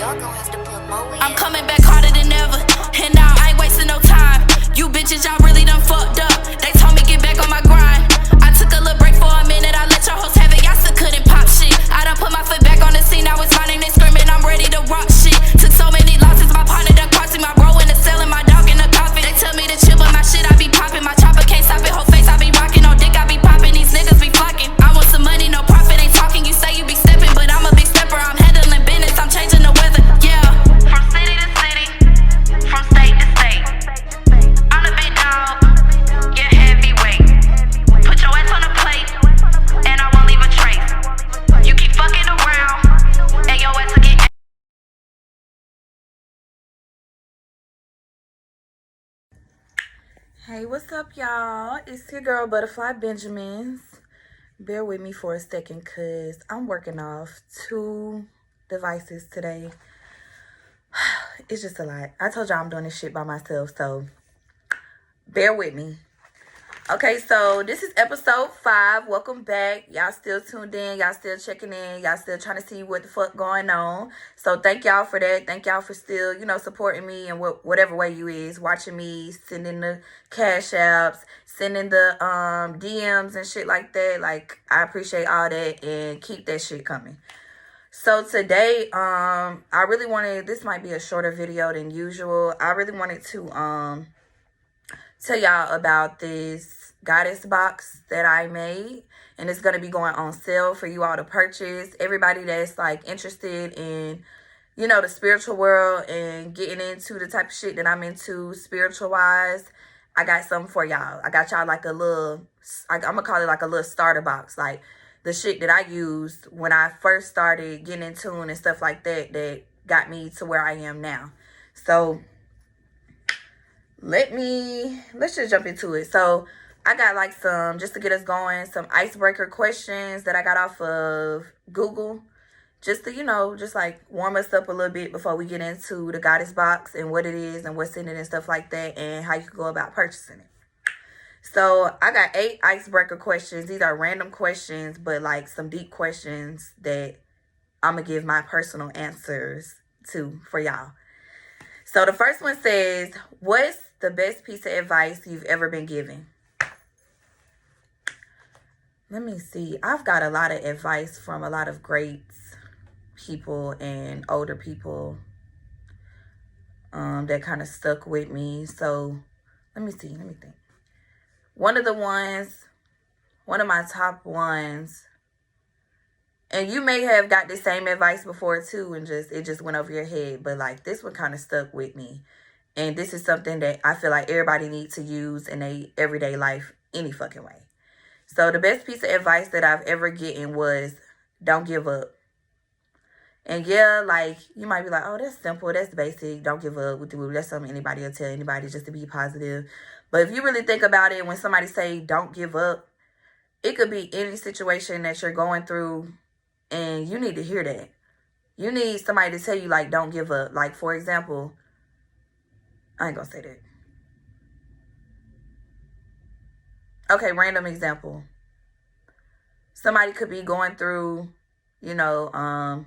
I'm coming back harder than ever, and now I ain't wasting no time. You bitches, y'all really done fucked up. They told me get back on my grind. I took a little break for a minute, I let your host have it. Y'all still couldn't pop shit. I done put my foot back on the scene, now it's my name, they screaming, I'm ready to rock shit. Took so many losses, my partner done crossing, my bro in the cell and my dog in the coffin. They tell me to chill, but my shit I be popping. My chopper can't stop it, whole face I be rocking. No dick I be popping, these niggas be flocking. I want some money, no profit, ain't talking. You say you be stepping, but I'm a big stepper. I'm handling business, I'm changing the weather, yeah. From city to city, from state to state. I'm the big dog, yeah, heavyweight. Put your ass on the plate, and I won't leave a trace. You keep fucking around, and your ass will get. Hey, what's up, y'all? It's your girl, Butterfly Benjaminz. Bear with me for a second, because I'm working off 2 devices today. It's just a lot. I told y'all I'm doing this shit by myself, so bear with me. Okay, so this is episode 5. Welcome back. Y'all still tuned in. Y'all still checking in. Y'all still trying to see what the fuck going on. So thank y'all for that. Thank y'all for still, supporting me in whatever way you is. Watching me, sending the cash apps, sending the DMs and shit like that. Like, I appreciate all that and keep that shit coming. So today, I really wanted, this might be a shorter video than usual. I really wanted to tell y'all about this goddess box that I made, and it's going to be going on sale for you all to purchase. Everybody that's like interested in, the spiritual world and getting into the type of shit that I'm into spiritual wise, I got something for y'all. I got y'all like a little, I'm going to call it like a little starter box, like the shit that I used when I first started getting in tune and stuff like that, that got me to where I am now. So let's just jump into it. So I got like some, just to get us going, some icebreaker questions that I got off of Google, just to, just like warm us up a little bit before we get into the goddess box and what it is and what's in it and stuff like that, and how you can go about purchasing it. So I got 8 icebreaker questions. These are random questions, but like some deep questions that I'm gonna give my personal answers to for y'all. So the first one says, what's the best piece of advice you've ever been given? Let me see. I've got a lot of advice from a lot of great people and older people that kind of stuck with me. So let me think. One of my top ones, and you may have got the same advice before too, and it just went over your head, but like this one kind of stuck with me. And this is something that I feel like everybody needs to use in their everyday life any fucking way. So the best piece of advice that I've ever gotten was, don't give up. And yeah, like, you might be like, oh, that's simple, that's basic, don't give up. That's something anybody will tell anybody, just to be positive. But if you really think about it, when somebody say don't give up, it could be any situation that you're going through, and you need to hear that. You need somebody to tell you, like, don't give up. Like, for example, I ain't gonna say that. Okay, random example. Somebody could be going through, the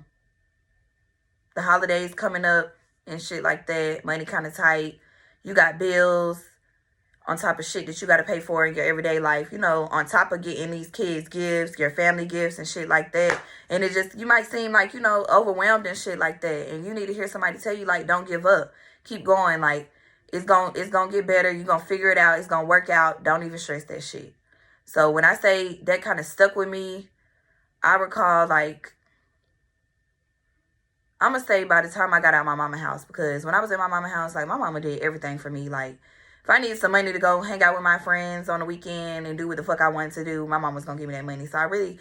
holidays coming up and shit like that. Money kind of tight. You got bills on top of shit that you got to pay for in your everyday life. On top of getting these kids gifts, your family gifts and shit like that. And you might seem like, overwhelmed and shit like that. And you need to hear somebody tell you, like, don't give up. Keep going. Like, it's gonna get better. You're gonna figure it out. It's gonna work out. Don't even stress that shit. So when I say that kind of stuck with me, I recall, like, I'm gonna say by the time I got out of my mama's house, because when I was in my mama's house, like, my mama did everything for me. Like, if I needed some money to go hang out with my friends on the weekend and do what the fuck I wanted to do, my mom was gonna give me that money. So I really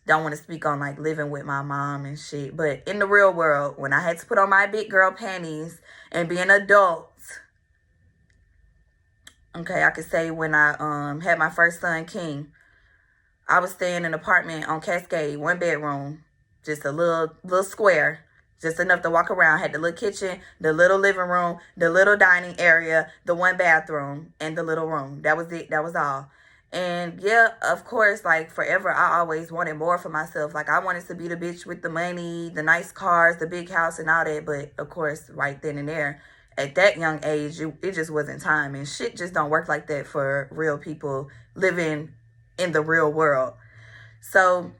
don't want to speak on, like, living with my mom and shit. But in the real world, when I had to put on my big girl panties and be an adult, okay, I could say when I had my first son, King, I was staying in an apartment on Cascade, 1 bedroom, just a little square, just enough to walk around. Had the little kitchen, the little living room, the little dining area, the 1 bathroom, and the little room. That was it. That was all. And yeah, of course, like forever, I always wanted more for myself. Like I wanted to be the bitch with the money, the nice cars, the big house and all that. But of course, right then and there, at that young age, it just wasn't time. And shit just don't work like that for real people living in the real world. So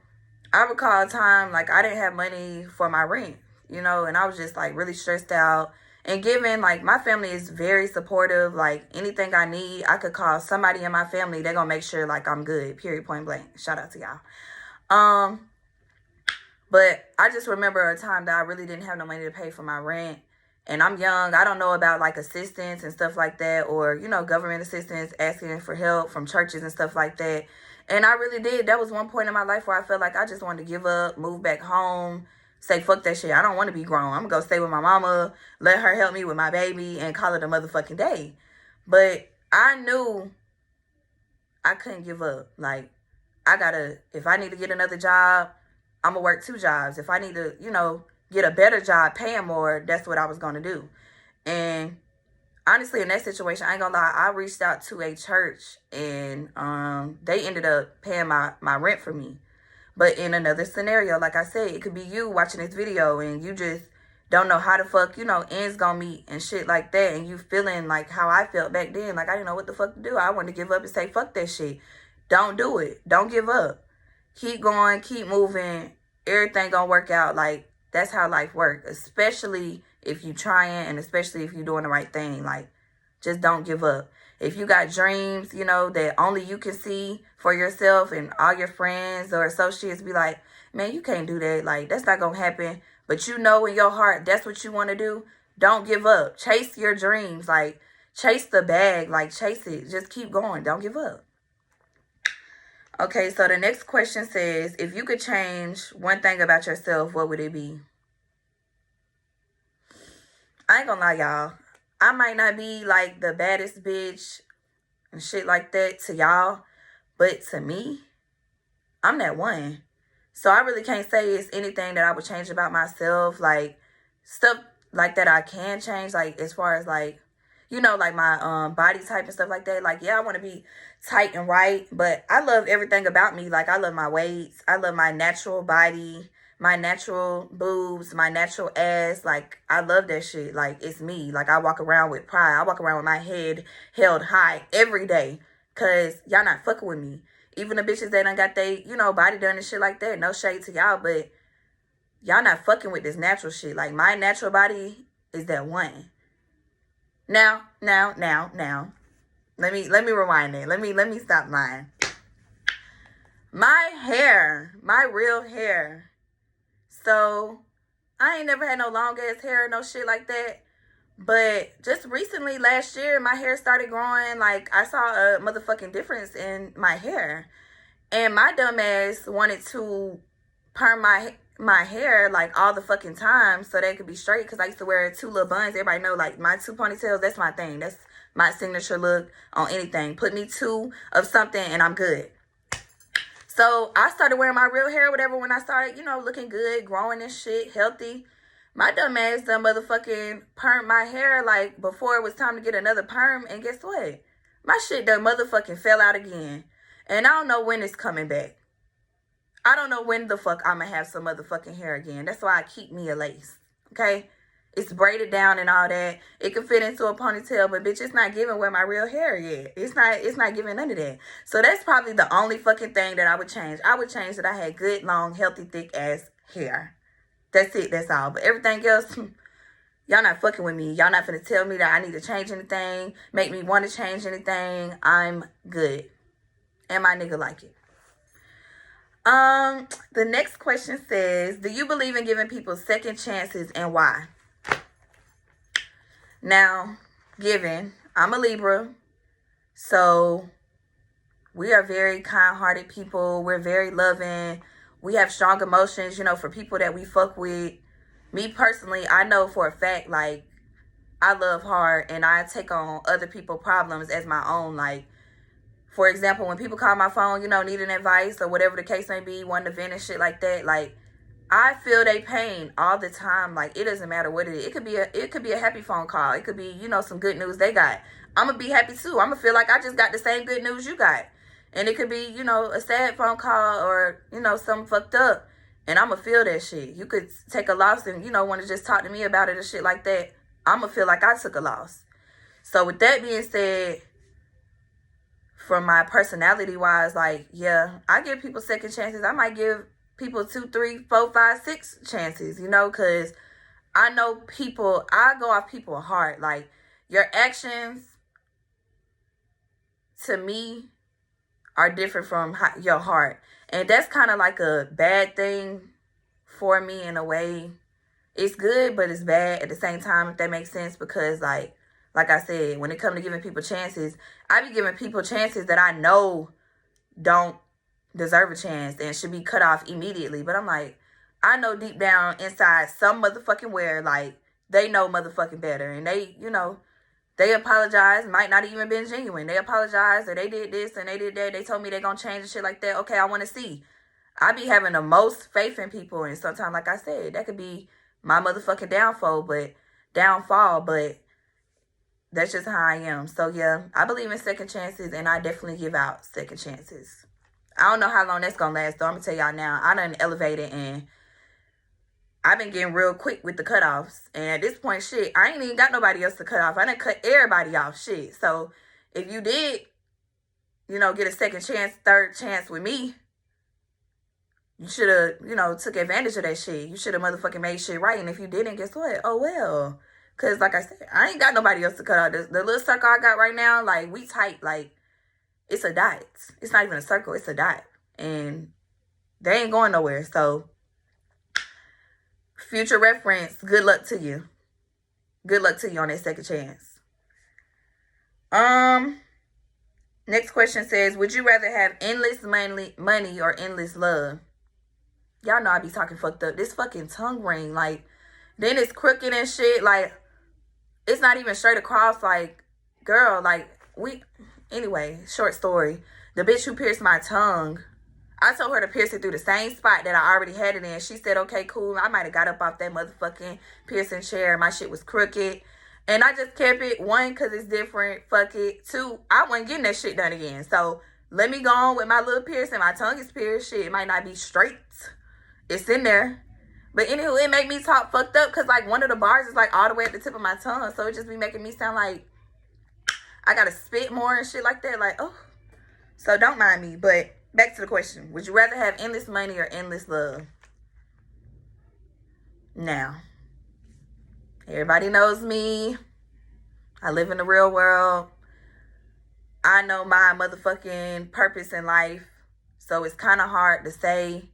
I recall a time like I didn't have money for my rent, you know, and I was just like really stressed out. And given like my family is very supportive, like anything I need, I could call somebody in my family. They're gonna make sure like I'm good. Period. Point blank. Shout out to y'all. But I just remember a time that I really didn't have no money to pay for my rent. And I'm young. I don't know about like assistance and stuff like that, or, you know, government assistance, asking for help from churches and stuff like that. And I really did. That was one point in my life where I felt like I just wanted to give up, move back home, say, fuck that shit. I don't want to be grown. I'm going to go stay with my mama, let her help me with my baby, and call it a motherfucking day. But I knew I couldn't give up. Like, if I need to get another job, I'm going to work 2 jobs. If I need to, you know, get a better job, paying more, that's what I was going to do. And honestly, in that situation, I ain't gonna lie, I reached out to a church and they ended up paying my rent for me. But in another scenario, like I said, it could be you watching this video and you just don't know how the fuck, you know, ends gonna meet and shit like that. And you feeling like how I felt back then. Like, I didn't know what the fuck to do. I wanted to give up and say, fuck that shit. Don't do it. Don't give up. Keep going. Keep moving. Everything gonna work out. Like, that's how life works. Especially if you trying and especially if you're doing the right thing. Like, just don't give up. If you got dreams, you know, that only you can see for yourself and all your friends or associates be like, man, you can't do that. Like, that's not going to happen. But you know in your heart that's what you want to do. Don't give up. Chase your dreams. Like, chase the bag. Like, chase it. Just keep going. Don't give up. Okay, so the next question says, if you could change one thing about yourself, what would it be? I ain't gonna lie, y'all. I might not be like the baddest bitch and shit like that to y'all, but to me, I'm that one. So I really can't say it's anything that I would change about myself. Like, stuff like that I can change, like as far as like, you know, like my body type and stuff like that. Like, yeah, I want to be tight and right, but I love everything about me. Like, I love my weights. I love my natural body, my natural boobs, my natural ass. Like, I love that shit. Like, it's me. Like, I walk around with pride. I walk around with my head held high every day because y'all not fucking with me. Even the bitches that done got they, you know, body done and shit like that. No shade to y'all, but y'all not fucking with this natural shit. Like, my natural body is that one. Now. Let me rewind it. Let me stop lying. My hair, my real hair. So, I ain't never had no long ass hair, no shit like that. But just recently, last year, my hair started growing. Like, I saw a motherfucking difference in my hair. And my dumb ass wanted to perm my hair, like, all the fucking time so that it could be straight. Because I used to wear 2 little buns. Everybody know, like, my 2 ponytails, that's my thing. That's my signature look on anything. Put me 2 of something and I'm good. So I started wearing my real hair or whatever when I started, you know, looking good, growing and shit, healthy. My dumb ass done motherfucking permed my hair like before it was time to get another perm. And guess what? My shit done motherfucking fell out again. And I don't know when it's coming back. I don't know when the fuck I'm gonna have some motherfucking hair again. That's why I keep me a lace. Okay? It's braided down and all that. It can fit into a ponytail, but bitch, it's not giving where my real hair yet. It's not giving none of that. So that's probably the only fucking thing that I would change. I would change that I had good, long, healthy, thick ass hair. That's it. That's all. But everything else, y'all not fucking with me. Y'all not finna tell me that I need to change anything, make me want to change anything. I'm good. And my nigga like it. The next question says, do you believe in giving people second chances and why? Now, given I'm a Libra, so we are very kind-hearted people. We're very loving. We have strong emotions, you know, for people that we fuck with. Me personally, I know for a fact, like, I love hard and I take on other people's problems as my own. Like, for example, when people call my phone, you know, needing advice or whatever the case may be, wanting to vent and shit like that, like, I feel they pain all the time. Like, it doesn't matter what it is. It could be a happy phone call. It could be, you know, some good news they got. I'm going to be happy too. I'm going to feel like I just got the same good news you got. And it could be, you know, a sad phone call or, you know, something fucked up. And I'm going to feel that shit. You could take a loss and, you know, want to just talk to me about it and shit like that. I'm going to feel like I took a loss. So with that being said, from my personality wise, like, yeah, I give people second chances. I might give people 2, 3, 4, 5, 6 chances, you know, because I know people, I go off people's heart. Like, your actions to me are different from your heart. And that's kind of like a bad thing for me in a way. It's good, but it's bad at the same time, if that makes sense. Because, like I said, when it comes to giving people chances, I be giving people chances that I know don't deserve a chance and should be cut off immediately. But I'm like, I know deep down inside some motherfucking where, like, they know motherfucking better. And they, you know, they apologize, might not even been genuine. They apologize, or they did this and they did that. They told me they gonna change and shit like that. Okay, I want to see. I be having the most faith in people, and sometimes, like I said, that could be my motherfucking downfall, but that's just how I am. So yeah, I believe in second chances, and I definitely give out second chances. I don't know how long that's gonna last, though. I'm gonna tell y'all now. I done elevated, and I've been getting real quick with the cutoffs. And at this point, shit, I ain't even got nobody else to cut off. I done cut everybody off, shit. So if you did, you know, get a second chance, third chance with me, you should have, you know, took advantage of that shit. You should have motherfucking made shit right. And if you didn't, guess what? Oh, well. Because, like I said, I ain't got nobody else to cut off. The little circle I got right now, like, we tight. Like, it's a dot. It's not even a circle. It's a dot. And they ain't going nowhere. So, future reference, good luck to you. Good luck to you on that second chance. Next question says, would you rather have endless money or endless love? Y'all know I be talking fucked up. This fucking tongue ring, like, then it's crooked and shit. Like, it's not even straight across. Like, girl, like, anyway, short story. The bitch who pierced my tongue, I told her to pierce it through the same spot that I already had it in. She said, okay, cool. I might have got up off that motherfucking piercing chair. My shit was crooked. And I just kept it. 1, because it's different. Fuck it. 2, I wasn't getting that shit done again. So, let me go on with my little piercing. My tongue is pierced. Shit, it might not be straight. It's in there. But anywho, it make me talk fucked up. Because, like, one of the bars is, like, all the way at the tip of my tongue. So, it just be making me sound like I got to spit more and shit like that. Like, oh. So, don't mind me. But back to the question. Would you rather have endless money or endless love? Now, everybody knows me. I live in the real world. I know my motherfucking purpose in life. So it's kind of hard to say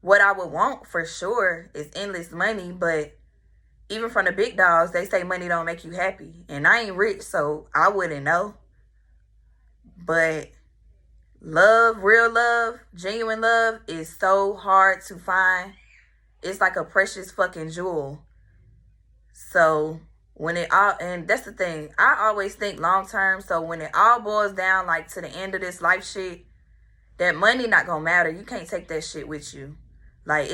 what I would want for sure is endless money. But even from the big dogs, they say money don't make you happy. And I ain't rich, so I wouldn't know. But love, real love, genuine love is so hard to find. It's like a precious fucking jewel. So when it all, and that's the thing, I always think long term. So when it all boils down, like, to the end of this life shit, that money not gonna matter. You can't take that shit with you. Like,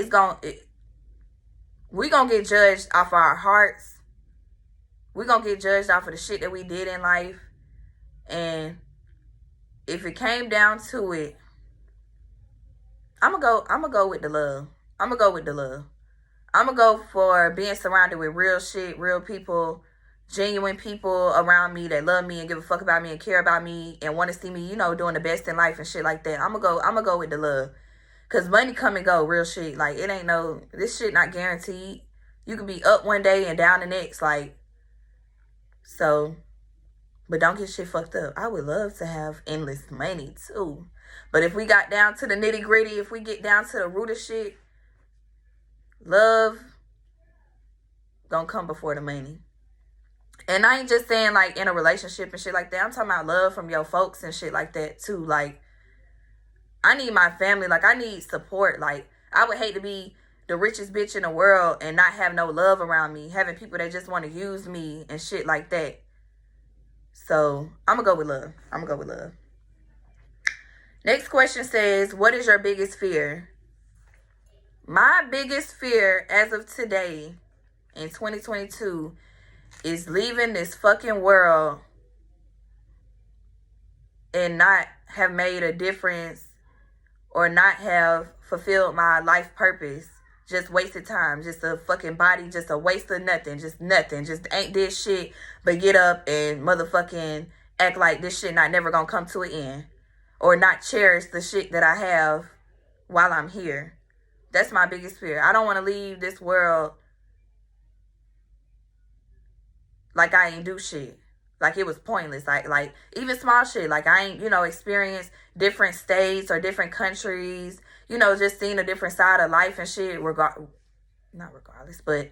we gonna get judged off our hearts. We gonna get judged off of the shit that we did in life. And if it came down to it, I'm gonna go with the love. I'm gonna go with the love. I'm gonna go for being surrounded with real shit, real people, genuine people around me that love me and give a fuck about me and care about me and want to see me, you know, doing the best in life and shit like that. I'm gonna go with the love. Cause money come and go, real shit. Like, it ain't this shit not guaranteed. You can be up one day and down the next, like, so. But don't get shit fucked up. I would love to have endless money too. But if we got down to the nitty gritty, if we get down to the root of shit, love gonna come before the money. And I ain't just saying, like, in a relationship and shit like that. I'm talking about love from your folks and shit like that too. Like, I need my family. Like, I need support. Like, I would hate to be the richest bitch in the world and not have no love around me. Having people that just want to use me and shit like that. So, I'm gonna go with love. I'm gonna go with love. Next question says, what is your biggest fear? My biggest fear as of today in 2022 is leaving this fucking world and not have made a difference or not have fulfilled my life purpose. Just wasted time. Just a fucking body. Just a waste of nothing. Just nothing. Just ain't did shit but get up and motherfucking act like this shit not never gonna come to an end. Or not cherish the shit that I have while I'm here. That's my biggest fear. I don't want to leave this world like I ain't do shit. Like it was pointless. Like even small shit. Like I ain't, experienced different states or different countries. Just seeing a different side of life and shit. Not regardless, but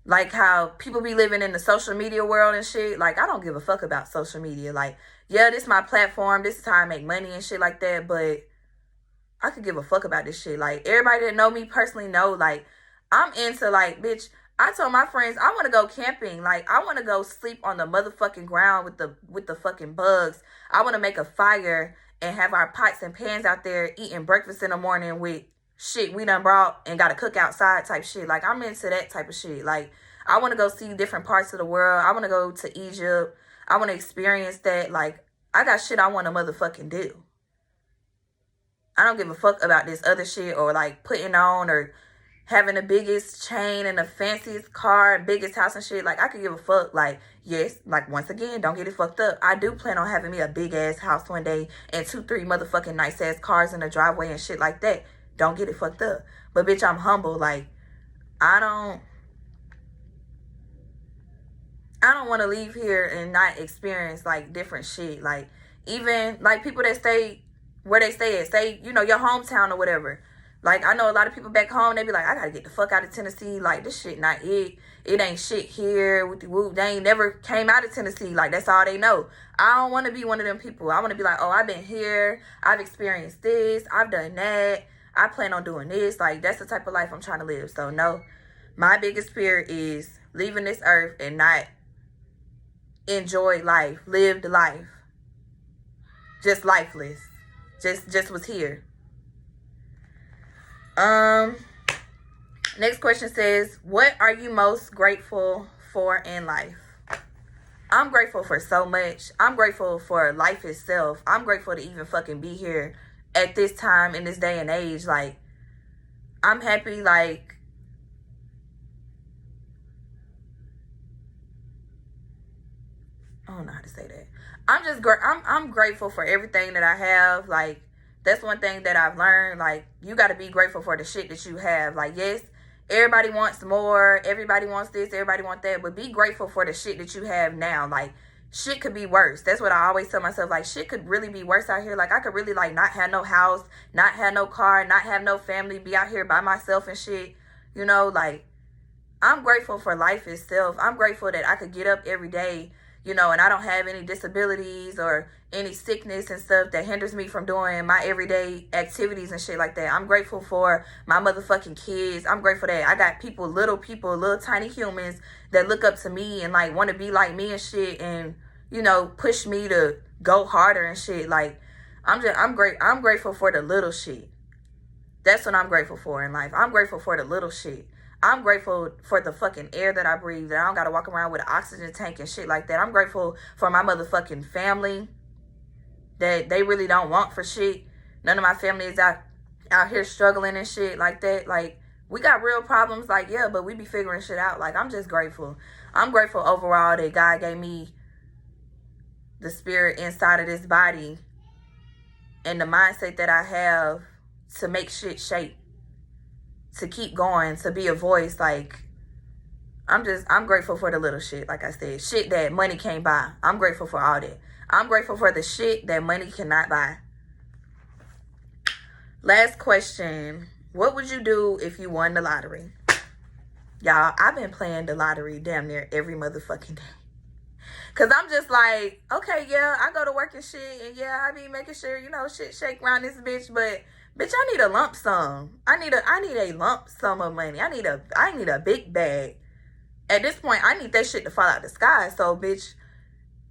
like how people be living in the social media world and shit. Like I don't give a fuck about social media. Like, yeah, this is my platform. This is how I make money and shit like that. But I could give a fuck about this shit. Like everybody that know me personally know, like I'm into like, bitch, I told my friends I want to go camping. Like I want to go sleep on the motherfucking ground with the fucking bugs. I want to make a fire and have our pots and pans out there eating breakfast in the morning with shit we done brought and got to cook outside type shit. Like I'm into that type of shit. Like I want to go see different parts of the world. I want to go to Egypt. I want to experience that. Like I got shit I want to motherfucking do. I don't give a fuck about this other shit or like putting on or having the biggest chain and the fanciest car and biggest house and shit. Like I could give a fuck. Like yes, like once again, don't get it fucked up. I do plan on having me a big ass house one day and 2-3 motherfucking nice ass cars in the driveway and shit like that. Don't get it fucked up. But bitch, I'm humble. Like I don't want to leave here and not experience like different shit. Like even like people that stay where they stay at, say, your hometown or whatever. Like I know a lot of people back home, they be like, I gotta get the fuck out of Tennessee. Like this shit not it. It ain't shit here. They ain't never came out of Tennessee. Like that's all they know. I don't want to be one of them people. I want to be like, oh, I've been here. I've experienced this. I've done that. I plan on doing this. Like that's the type of life I'm trying to live. So no, my biggest fear is leaving this earth and not enjoy life, lived life, just lifeless, just was here. Next question says, what are you most grateful for in life? I'm grateful for so much. I'm grateful for life itself. I'm grateful to even fucking be here at this time in this day and age. Like I'm happy. Like I don't know how to say that. I'm grateful for everything that I have. Like that's one thing that I've learned. Like you got to be grateful for the shit that you have. Like yes, everybody wants more. Everybody wants this. Everybody wants that. But be grateful for the shit that you have now. Like shit could be worse. That's what I always tell myself. Like shit could really be worse out here. Like I could really like not have no house, not have no car, not have no family, be out here by myself and shit. Like I'm grateful for life itself. I'm grateful that I could get up every day, and I don't have any disabilities or any sickness and stuff that hinders me from doing my everyday activities and shit like that. I'm grateful for my motherfucking kids. I'm grateful that I got little tiny humans that look up to me and like want to be like me and shit and, push me to go harder and shit. Like I'm grateful for the little shit. That's what I'm grateful for in life. I'm grateful for the little shit. I'm grateful for the fucking air that I breathe, that I don't got to walk around with an oxygen tank and shit like that. I'm grateful for my motherfucking family that they really don't want for shit. None of my family is out here struggling and shit like that. Like, we got real problems, like, yeah, but we be figuring shit out. Like, I'm just grateful. I'm grateful overall that God gave me the spirit inside of this body and the mindset that I have to make shit shape, to keep going, to be a voice. Like I'm grateful for the little shit. Like I said, shit that money can't buy. I'm grateful for all that. I'm grateful for the shit that money cannot buy. Last question. What would you do if you won the lottery? Y'all, I've been playing the lottery damn near every motherfucking day. Cause I'm just like, okay, yeah, I go to work and shit, and yeah, I be making sure, shit shake around this bitch, but bitch, I need a lump sum. I need a lump sum of money. I need a big bag. At this point, I need that shit to fall out the sky. So, bitch,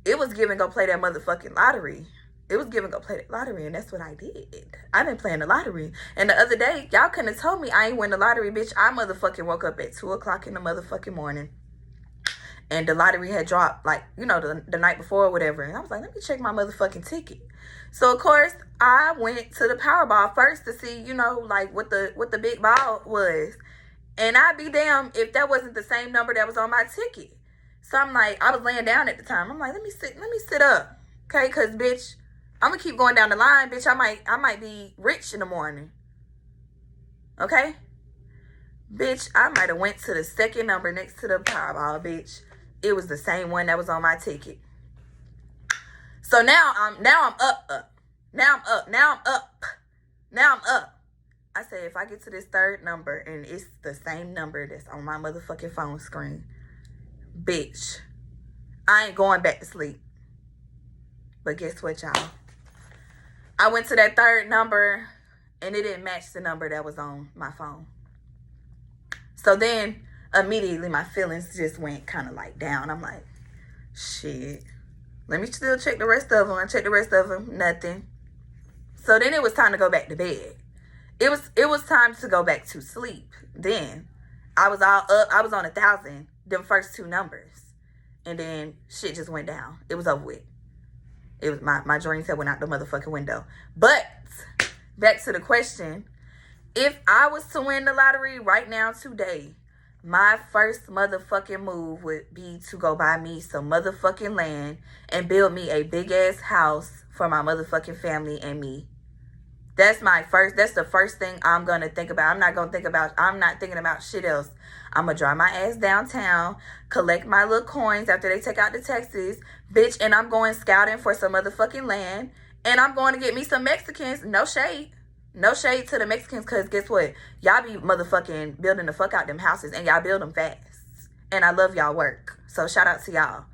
it was given go play that motherfucking lottery. It was given go play that lottery, and that's what I did. I've been playing the lottery. And the other day, y'all couldn't have told me I ain't win the lottery, bitch. I motherfucking woke up at 2 o'clock in the motherfucking morning. And the lottery had dropped, like, you know, the night before or whatever. And I was like, let me check my motherfucking ticket. So, of course, I went to the Powerball first to see, you know, like, what the big ball was. And I'd be damned if that wasn't the same number that was on my ticket. So I'm like, I was laying down at the time. I'm like, let me sit up. Okay, because, bitch, I'm going to keep going down the line. Bitch, I might be rich in the morning. Okay? Bitch, I might have went to the second number next to the Powerball, bitch. It was the same one that was on my ticket. So now I'm up. Now I'm up. I said, if I get to this third number and it's the same number that's on my motherfucking phone screen, bitch, I ain't going back to sleep. But guess what, y'all? I went to that third number and it didn't match the number that was on my phone. So then immediately my feelings just went kind of like down. I'm like, shit. Let me still check the rest of them. I checked the rest of them. Nothing. So then it was time to go back to bed. It was time to go back to sleep. Then I was all up. I was on 1,000. Them first two numbers. And then shit just went down. It was over with. It was my dreams had went out the motherfucking window. But back to the question. If I was to win the lottery right now today, my first motherfucking move would be to go buy me some motherfucking land and build me a big ass house for my motherfucking family and me. That's the first thing I'm going to think about. I'm not thinking about shit else. I'm going to drive my ass downtown, collect my little coins after they take out the taxes, bitch, and I'm going scouting for some motherfucking land, and I'm going to get me some Mexicans. No shade. No shade to the Mexicans, because guess what? Y'all be motherfucking building the fuck out them houses, and y'all build them fast. And I love y'all work. So shout out to y'all.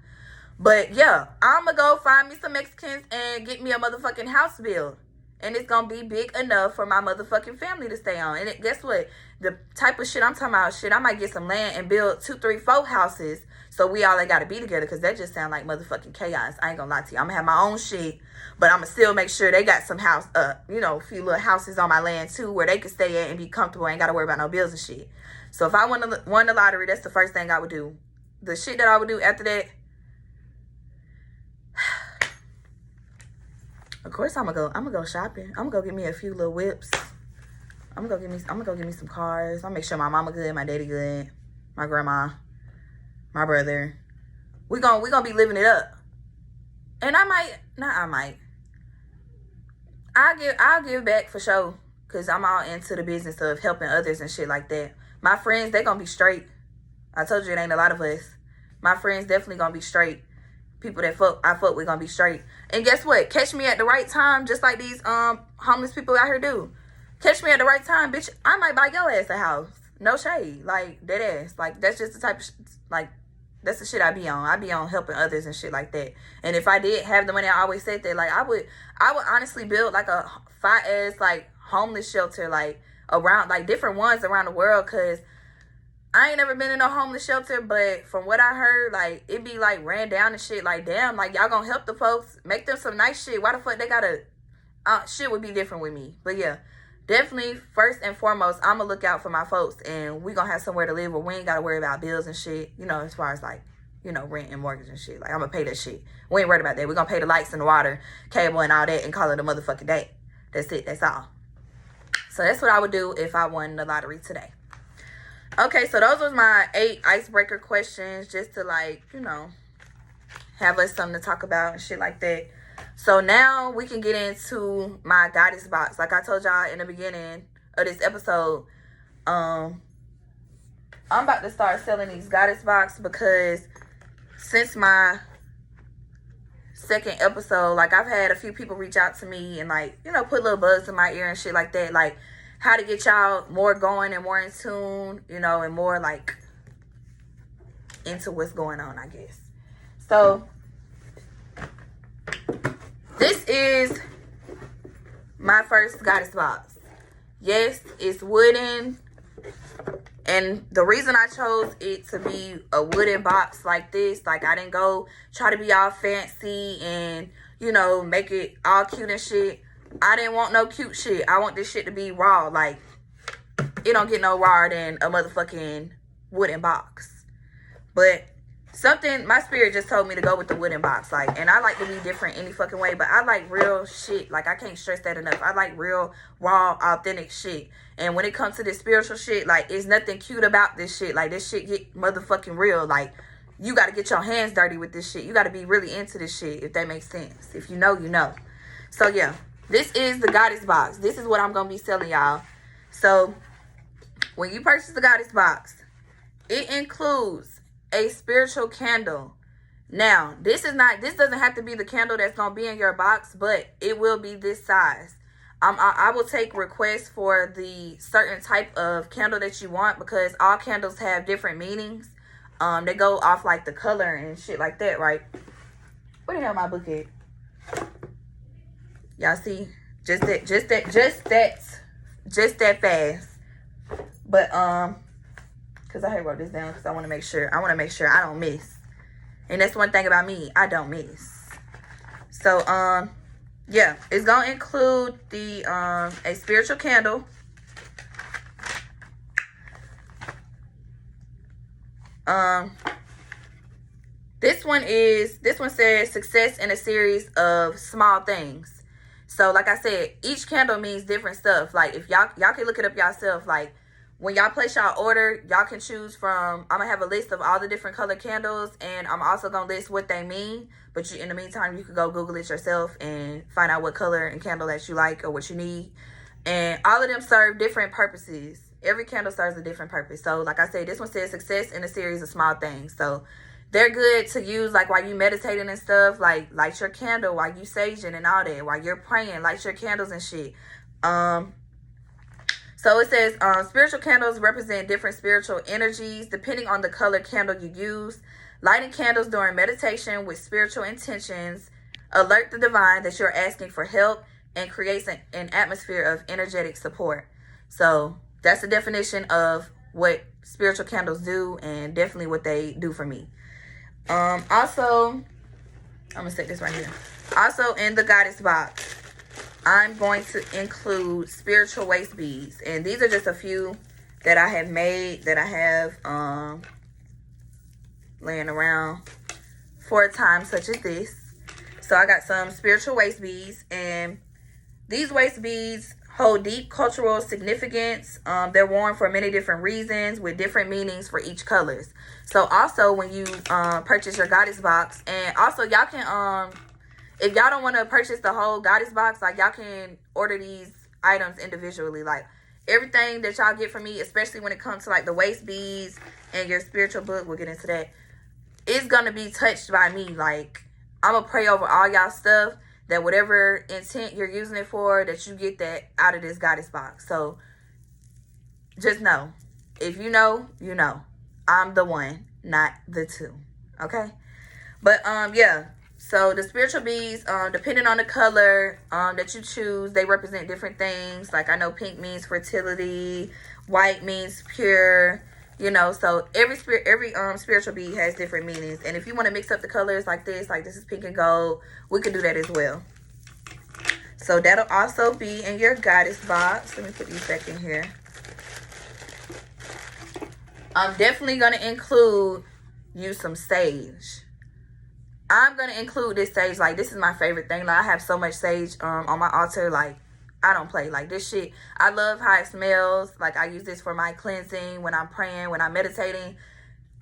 But yeah, I'm going to go find me some Mexicans and get me a motherfucking house built. And it's going to be big enough for my motherfucking family to stay on. And guess what? The type of shit I'm talking about, I might get some land and build 2, 3, 4 houses. So we all ain't got to be together, because that just sound like motherfucking chaos. I ain't going to lie to you. I'm going to have my own shit. But I'm going to still make sure they got some house, a few little houses on my land too, where they can stay at and be comfortable. Ain't got to worry about no bills and shit. So if I won the lottery, that's the first thing I would do. The shit that I would do after that, of course I'm gonna go shopping. I'm gonna go get me a few little whips. I'm gonna go get me some cars. I'll make sure my mama good, my daddy good, my grandma, my brother. We gonna be living it up. And I'll give back for sure, cause I'm all into the business of helping others and shit like that. My friends, they gonna be straight. I told you it ain't a lot of us. My friends definitely gonna be straight. People that I fuck with gonna be straight. And guess what? Catch me at the right time, just like these homeless people out here do. Catch me at the right time, bitch. I might buy your ass a house. No shade. Like, dead ass. Like, that's just the type of that's the shit I be on. I be on helping others and shit like that. And if I did have the money, I always said that, like, I would honestly build like a fire ass like homeless shelter, like around, like different ones around the world, cause I ain't never been in a homeless shelter, but from what I heard, like, it be, like, ran down and shit. Like, damn, like, y'all gonna help the folks, make them some nice shit. Why the fuck they gotta, shit would be different with me. But, yeah, definitely, first and foremost, I'm gonna look out for my folks, and we gonna have somewhere to live where we ain't gotta worry about bills and shit, as far as, like, rent and mortgage and shit. Like, I'm gonna pay that shit. We ain't worried about that. We gonna pay the lights and the water, cable and all that, and call it a motherfucking day. That's it. That's all. So, that's what I would do if I won the lottery today. Okay, so those was my 8 icebreaker questions, just to, like, have us something to talk about and shit like that. So now we can get into my goddess box. Like I told y'all in the beginning of this episode, I'm about to start selling these goddess box, because since my second episode, like, I've had a few people reach out to me and, like, put little bugs in my ear and shit like that, like, how to get y'all more going and more in tune, and more, like, into what's going on, I guess. So, this is my first goddess box. Yes, it's wooden. And the reason I chose it to be a wooden box like this, like, I didn't go try to be all fancy and, make it all cute and shit. I didn't want no cute shit. I want this shit to be raw. Like, it don't get no rawer than a motherfucking wooden box. But something, my spirit just told me to go with the wooden box. Like, and I like to be different any fucking way, but I like real shit. Like, I can't stress that enough. I like real, raw, authentic shit. And when it comes to this spiritual shit, like, it's nothing cute about this shit. Like, this shit get motherfucking real. Like, you got to get your hands dirty with this shit. You got to be really into this shit, if that makes sense. If you know, you know. So, yeah. This is the Goddess box. This is what I'm going to be selling y'all. So, when you purchase the Goddess box, it includes a spiritual candle. Now, this doesn't have to be the candle that's going to be in your box, but it will be this size. I will take requests for the certain type of candle that you want, because all candles have different meanings. They go off like the color and shit like that, right? Where the hell my book at? Y'all see? Just that fast. But because I had wrote this down because I want to make sure I don't miss. And that's one thing about me, I don't miss. So yeah, it's gonna include the a spiritual candle. This one says success in a series of small things. So like I said, each candle means different stuff. Like, if y'all can look it up yourself. Like, when y'all place y'all order, y'all can choose from, I'm gonna have a list of all the different color candles, and I'm also gonna list what they mean. But in the meantime, you can go Google it yourself and find out what color and candle that you like or what you need. And all of them serve different purposes. Every candle serves a different purpose. So like I said, this one says success in a series of small things. So they're good to use like while you meditating and stuff. Like, light your candle while you saging and all that. While you're praying, light your candles and shit. So it says, spiritual candles represent different spiritual energies depending on the color candle you use. Lighting candles during meditation with spiritual intentions alert the divine that you're asking for help and creates an atmosphere of energetic support. So that's the definition of what spiritual candles do, and definitely what they do for me. Also, I'm going to set this right here. Also, in the Goddess box, I'm going to include spiritual waist beads. And these are just a few that I have made, that I have laying around for a time such as this. So I got some spiritual waist beads, and these waist beads hold deep cultural significance. They're worn for many different reasons with different meanings for each colors. So also, when you purchase your Goddess box, and also y'all can if y'all don't want to purchase the whole Goddess box, like, y'all can order these items individually. Like, everything that y'all get from me, especially when it comes to like the waist beads and your spiritual book, we'll get into that, is gonna be touched by me. Like, I'm gonna pray over all y'all stuff, that whatever intent you're using it for, that you get that out of this Goddess box. So just know, if you know, you know. I'm the one, not the two. Okay? But yeah. So the spiritual beads, depending on the color that you choose, they represent different things. Like, I know pink means fertility, white means pure, you know. So every spiritual bead has different meanings. And if you want to mix up the colors like this is pink and gold, we could do that as well. So that'll also be in your Goddess box. Let me put these back in here. I'm definitely going to include you some sage. I'm going to include this sage. Like, this is my favorite thing. Like, I have so much sage on my altar. Like, I don't play. Like, this shit, I love how it smells. Like, I use this for my cleansing, when I'm praying, when I'm meditating,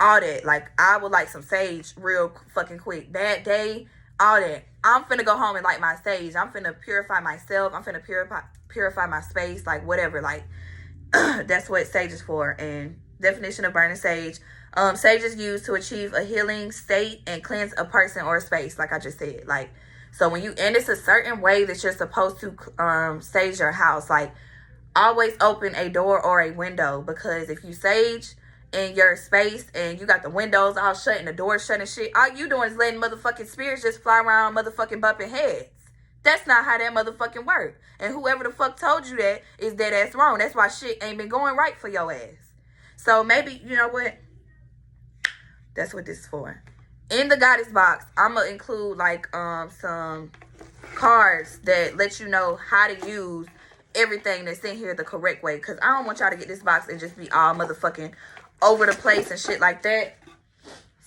all that. Like, I would like some sage real fucking quick. That day, all that. I'm finna go home and light my sage. I'm finna purify myself. I'm finna purify my space. Like, whatever. Like, that's what sage is for. And definition of burning sage. Sage is used to achieve a healing state and cleanse a person or a space, like I just said. Like, so when you, and it's a certain way that you're supposed to sage your house. Like, always open a door or a window, because if you sage in your space and you got the windows all shut and the doors shut and shit, all you doing is letting motherfucking spirits just fly around motherfucking bumping heads. That's not how that motherfucking work. And whoever the fuck told you that is dead ass wrong. That's why shit ain't been going right for your ass. So maybe, you know what? That's what this is for. In the Goddess box, I'm going to include, like, some cards that let you know how to use everything that's in here the correct way. Because I don't want y'all to get this box and just be all motherfucking over the place and shit like that.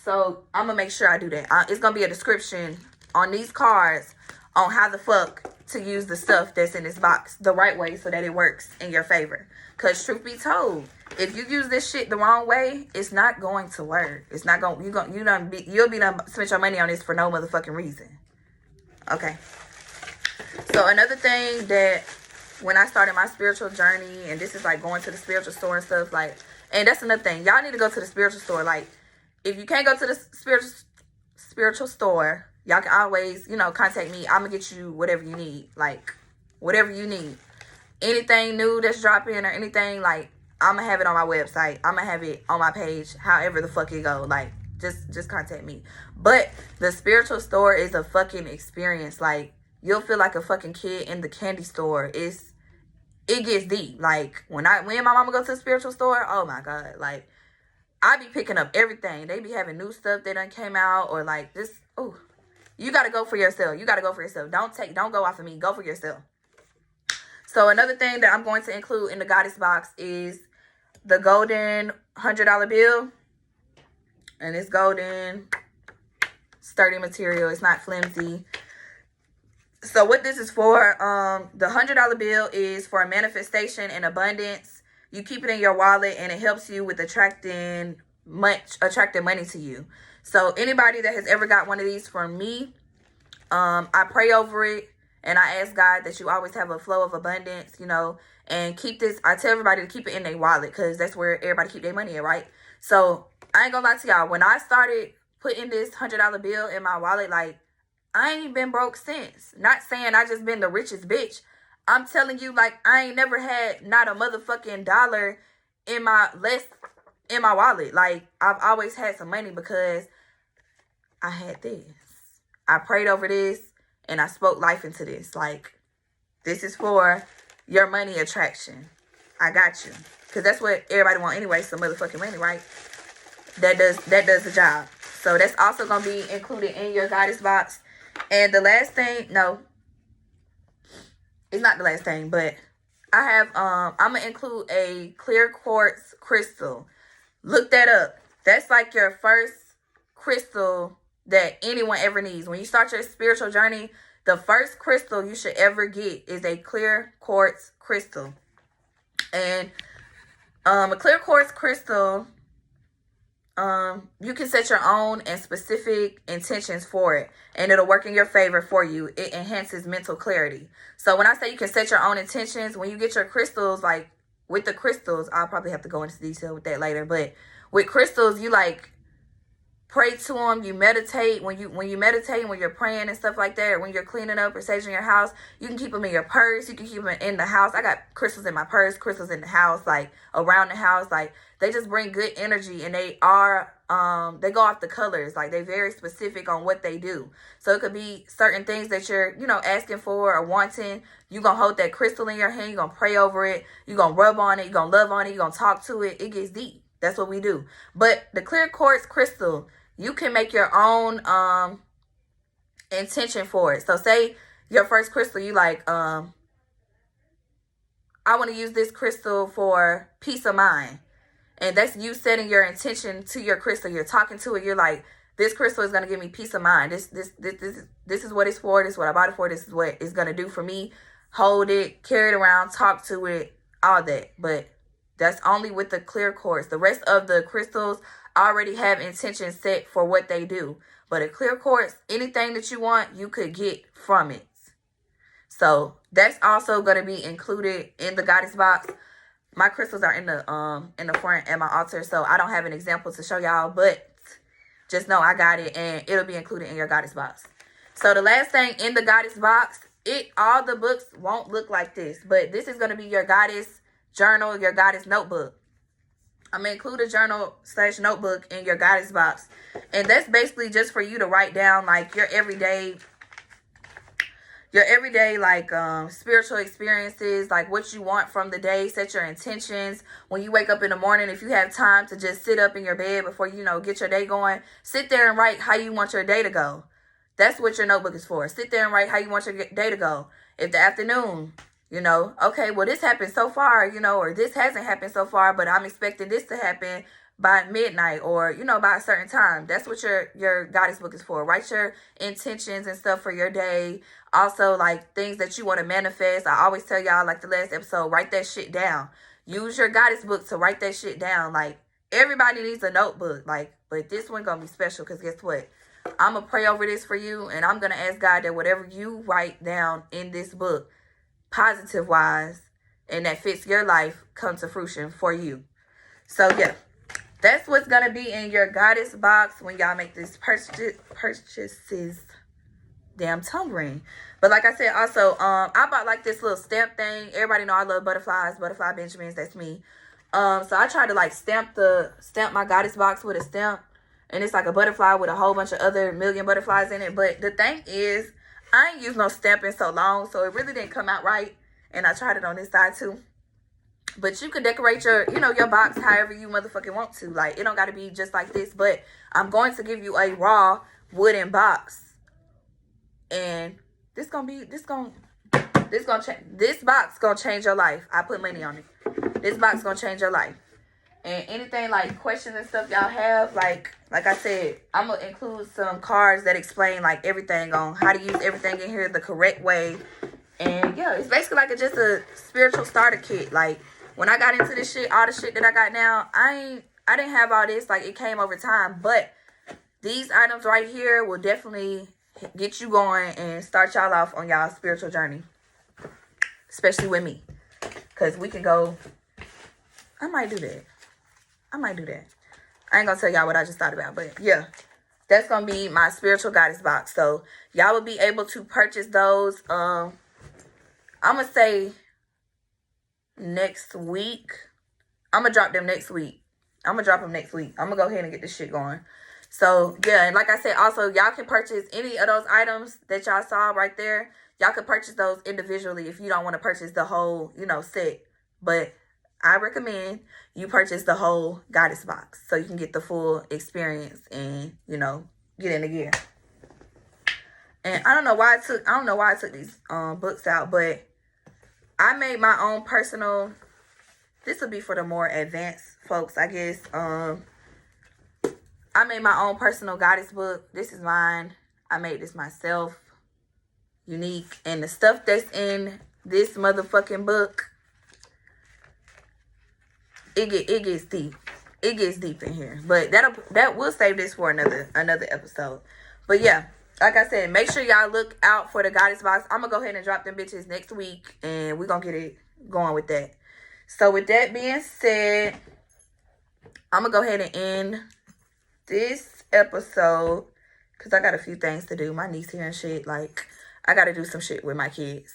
So I'm gonna make sure I do that. It's gonna be a description on these cards on how the fuck to use the stuff that's in this box the right way so that it works in your favor. Cause truth be told, if you use this shit the wrong way, it's not going to work. It's not going. You'll be done spend your money on this for no motherfucking reason. Okay. So another thing that when I started my spiritual journey, and this is like going to the spiritual store and stuff, like, and that's another thing. Y'all need to go to the spiritual store. Like, if you can't go to the spiritual store, y'all can always, contact me. I'm gonna get you whatever you need. Like, whatever you need. Anything new that's dropping or anything, like, I'm gonna have it on my website. I'm gonna have it on my page. However the fuck it go. Like, just contact me. But the spiritual store is a fucking experience. Like, you'll feel like a fucking kid in the candy store. It gets deep. Like, when my mama go to the spiritual store, oh my God. Like, I be picking up everything. They be having new stuff that done came out, or like this. Oh, you gotta go for yourself. You gotta go for yourself. Don't go off of me. Go for yourself. So another thing that I'm going to include in the goddess box is the golden $100 bill. And it's golden, sturdy material. It's not flimsy. So what this is for, the $100 bill is for a manifestation and abundance. You keep it in your wallet and it helps you with attracting money to you. So anybody that has ever got one of these from me, I pray over it and I ask God that you always have a flow of abundance, and keep this. I tell everybody to keep it in their wallet because that's where everybody keep their money at, right? So I ain't gonna lie to y'all. When I started putting this $100 bill in my wallet, like, I ain't been broke since. Not saying I just been the richest bitch. I'm telling you, like, I ain't never had not a motherfucking dollar in my wallet. Like, I've always had some money because I had this. I prayed over this and I spoke life into this. Like, this is for your money attraction. I got you. Because that's what everybody want anyway, some motherfucking money, right? That does the job. So that's also going to be included in your goddess box. And the last thing, no, it's not the last thing, but I have, I'm going to include a clear quartz crystal. Look that up. That's like your first crystal that anyone ever needs. When you start your spiritual journey, the first crystal you should ever get is a clear quartz crystal. And a clear quartz crystal, you can set your own and specific intentions for it, and it'll work in your favor for you. It enhances mental clarity. So when I say you can set your own intentions, when you get your crystals, like with the crystals, I'll probably have to go into detail with that later, but with crystals, you like pray to them, you meditate. When you meditate, when you're praying and stuff like that, or when you're cleaning up or saging your house, you can keep them in your purse, you can keep them in the house. I got crystals in my purse, crystals in the house, like around the house. Like, they just bring good energy, and they are they go off the colors. Like, they're very specific on what they do. So it could be certain things that you're asking for or wanting. You're gonna hold that crystal in your hand, you're gonna pray over it, you're gonna rub on it, you're gonna love on it, you're gonna talk to it. It gets deep. That's what we do. But the clear quartz crystal, you can make your own intention for it. So say your first crystal, you like, I want to use this crystal for peace of mind. And that's you setting your intention to your crystal. You're talking to it. You're like, this crystal is going to give me peace of mind. This is what it's for. This is what I bought it for. This is what it's going to do for me. Hold it, carry it around, talk to it, all that. But that's only with the clear quartz. The rest of the crystals already have intentions set for what they do. But a clear quartz, anything that you want, you could get from it. So that's also going to be included in the goddess box. My crystals are in the front at my altar, so I don't have an example to show y'all, but just know I got it, and it'll be included in your goddess box. So the last thing in the goddess box, all the books won't look like this, but this is going to be your goddess journal, your goddess notebook. I'm going to include a journal/notebook in your goddess box. And that's basically just for you to write down like your everyday like spiritual experiences, like what you want from the day. Set your intentions. When you wake up in the morning, if you have time to just sit up in your bed before get your day going, sit there and write how you want your day to go. That's what your notebook is for. Sit there and write how you want your day to go. If the afternoon, okay, well, this happened so far, or this hasn't happened so far, but I'm expecting this to happen. by midnight, or, you know, by a certain time. That's what your goddess book is for. Write your intentions and stuff for your day. Also, like, things that you want to manifest. I always tell y'all, like the last episode, write that shit down. Use your goddess book to write that shit down. Like, everybody needs a notebook. Like, but this one gonna be special, because guess what? I'm gonna pray over this for you, and I'm gonna ask God that whatever you write down in this book, positive wise, and that fits your life, come to fruition for you. So yeah, that's what's gonna be in your goddess box when y'all make these purchases. Damn tongue ring. But like I said, also, I bought like this little stamp thing. Everybody know I love butterflies. Butterfly Benjaminz, that's me. So I tried to like stamp my goddess box with a stamp. And it's like a butterfly with a whole bunch of other million butterflies in it. But the thing is, I ain't used no stamp in so long, so it really didn't come out right. And I tried it on this side too. But you can decorate your, you know, your box however you motherfucking want to. Like, it don't got to be just like this. But I'm going to give you a raw wooden box. And this box gonna change your life. I put money on it. This box gonna change your life. And anything like questions and stuff y'all have, like I said, I'm gonna include some cards that explain like everything on how to use everything in here the correct way. And yeah, it's basically like just a spiritual starter kit. Like, when I got into this shit, all the shit that I got now, I didn't have all this. Like, it came over time. But these items right here will definitely get you going and start y'all off on y'all spiritual journey. Especially with me. Because we can go... I might do that. I ain't gonna tell y'all what I just thought about. But yeah, that's gonna be my spiritual goddess box. So y'all will be able to purchase those. I'm gonna say next week. I'm gonna drop them next week. I'm gonna go ahead and get this shit going. So yeah, and like I said, also y'all can purchase any of those items that y'all saw right there. Y'all can purchase those individually if you don't want to purchase the whole, you know, set. But I recommend you purchase the whole goddess box so you can get the full experience and, you know, get in the gear. And I don't know why I took these books out, but I made my own personal. This will be for the more advanced folks, I guess. I made my own personal goddess book. This is mine. I made this myself. Unique. And the stuff that's in this motherfucking book, it gets deep. It gets deep in here. But that will save this for another episode. But yeah, like I said, make sure y'all look out for the goddess box. I'm gonna go ahead and drop them bitches next week, and we're gonna get it going with that. So with that being said, I'm gonna go ahead and end this episode because I got a few things to do. My niece here and shit. Like, I gotta do some shit with my kids.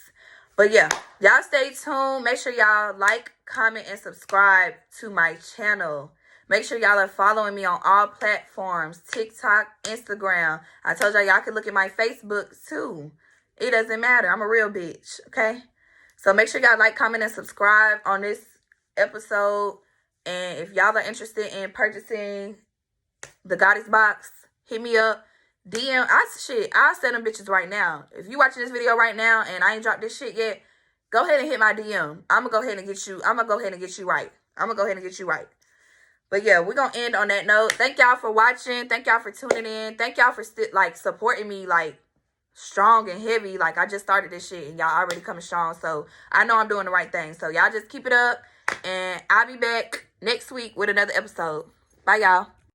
But yeah, y'all stay tuned. Make sure y'all like, comment, and subscribe to my channel. Make sure y'all are following me on all platforms. TikTok, Instagram. I told y'all can look at my Facebook too. It doesn't matter. I'm a real bitch, okay? So make sure y'all like, comment, and subscribe on this episode. And if y'all are interested in purchasing the goddess box, hit me up. DM, I'll send them bitches right now. If you watching this video right now and I ain't dropped this shit yet, go ahead and hit my DM. I'm gonna go ahead and get you right. But yeah, we're gonna end on that note. Thank y'all for watching. Thank y'all for tuning in. Thank y'all for supporting me like strong and heavy. Like, I just started this shit and y'all already coming strong. So I know I'm doing the right thing. So y'all just keep it up, and I'll be back next week with another episode. Bye, y'all.